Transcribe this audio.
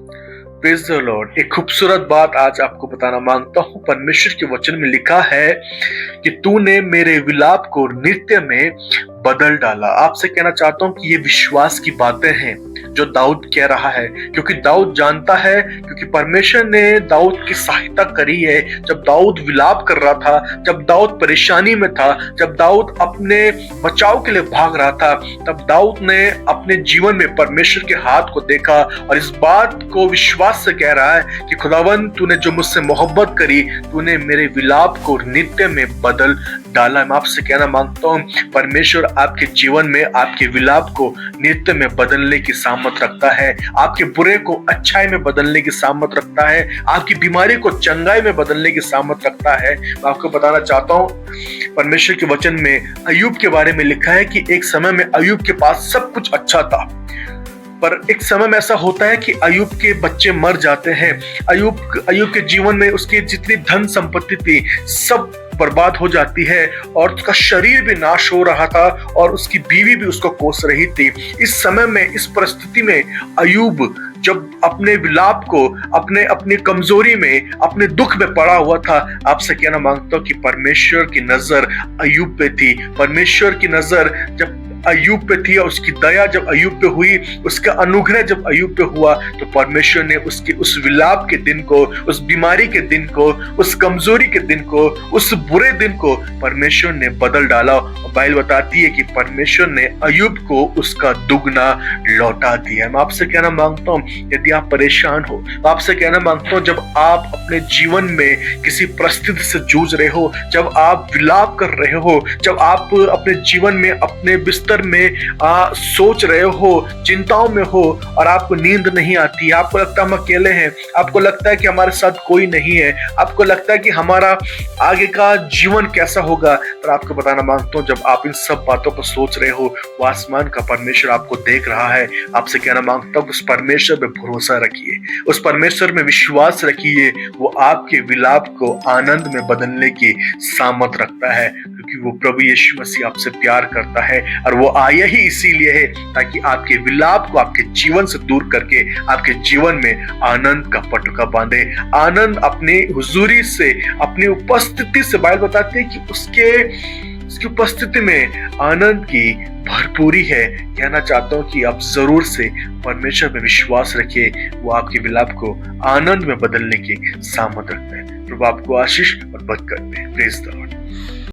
Praise the Lord. एक खूबसूरत बात आज आपको बताना मांगता हूं। परमेश्वर के वचन में लिखा है कि तूने मेरे विलाप को नृत्य में बदल डाला। आपसे कहना चाहता हूं कि ये विश्वास की बातें हैं जो दाऊद कह रहा है, क्योंकि दाऊद जानता है, क्योंकि परमेश्वर ने दाऊद की सहायता करी है। जब दाऊद विलाप कर रहा था, जब दाऊद परेशानी में था, जब दाऊद अपने बचाव के लिए भाग रहा था, तब दाऊद ने अपने जीवन में परमेश्वर के हाथ को देखा और इस बात को विश्वास से कह रहा है कि खुदावन, तूने जो मुझसे मोहब्बत करी, तूने मेरे विलाप को नृत्य में बदल डाला। मैं आपसे कहना मांगता हूं, परमेश्वर आपके जीवन में आपके विलाप को नृत्य में बदलने की सामर्थ रखता है, आपके बुरे को अच्छाई में बदलने की सामर्थ रखता है, आपकी बीमारी को चंगाई में बदलने की सामर्थ रखता है। मैं आपको बताना चाहता हूं, परमेश्वर के वचन में अय्यूब के बारे में लिखा है कि एक समय में अय्यूब के पास सब कुछ अच्छा था, पर एक समय में ऐसा होता है कि अय्यूब के बच्चे मर जाते हैं। अय्यूब के जीवन में उसकी जितनी धन संपत्ति थी सब बर्बाद हो जाती है और उसका शरीर भी नाश हो रहा था और उसकी बीवी भी उसको कोस रही थी। इस समय में, इस परिस्थिति में अय्यूब जब अपने विलाप को, अपनी कमजोरी में, अपने दुख में पड़ा हुआ था, आपसे कहना मांगता हूं कि परमेश्वर की नजर अय्यूब पे थी। परमेश्वर की नजर जब अय्यूब पे थी और उसकी दया जब अय्यूब पे हुई, उसका अनुग्रह जब अय्यूब पे हुआ, तो परमेश्वर ने उसके उस विलाप के दिन को, उस बीमारी के दिन को, उस कमजोरी के दिन को, उस बुरे दिन को परमेश्वर ने बदल डाला। और बाइबल बताती है कि परमेश्वर ने अय्यूब को उसका दुगना लौटा दिया। मैं आपसे कहना मांगता हूं, यदि आप परेशान हो, आपसे कहना मांगता हूं, जब आप अपने जीवन में किसी परिस्थिति से जूझ रहे हो, जब आप विलाप कर रहे हो, जब आप अपने जीवन में अपने बिस्तर में सोच रहे हो, चिंताओं में हो और आपको नींद नहीं आती, आपको लगता है हम अकेले हैं, आपको लगता है कि हमारे साथ कोई नहीं है, आपको लगता है कि हमारा आगे का जीवन कैसा होगा, पर आपको बताना मांगता हूं, जब आप इन सब बातों को सोच रहे हो, वो आसमान का परमेश्वर आपको देख रहा है। आपसे कहना मांगता हूं, उस परमेश्वर पे भरोसा रखिए, उस परमेश्वर में विश्वास रखिए। वो आपके विलाप को आनंद में बदलने की सामर्थ रखता है, क्योंकि वो प्रभु यीशु मसीह आपसे प्यार करता है और वो आया ही इसीलिए है ताकि आपके विलाप को आपके जीवन से दूर करके आपके जीवन में आनंद का पटुका बांधे। आनंद अपनी हुजूरी से, अपनी उपस्थिति से, बाइबल बताती है कि उसकी उपस्थिति में आनंद की भरपूरी है। कहना चाहता हूं कि आप जरूर से परमेश्वर में विश्वास रखिए, वो आपके विलाप को आनंद में बदलने की सामर्थ रखता है। प्रभु आपको आशीष और बरकत दे। Praise the Lord.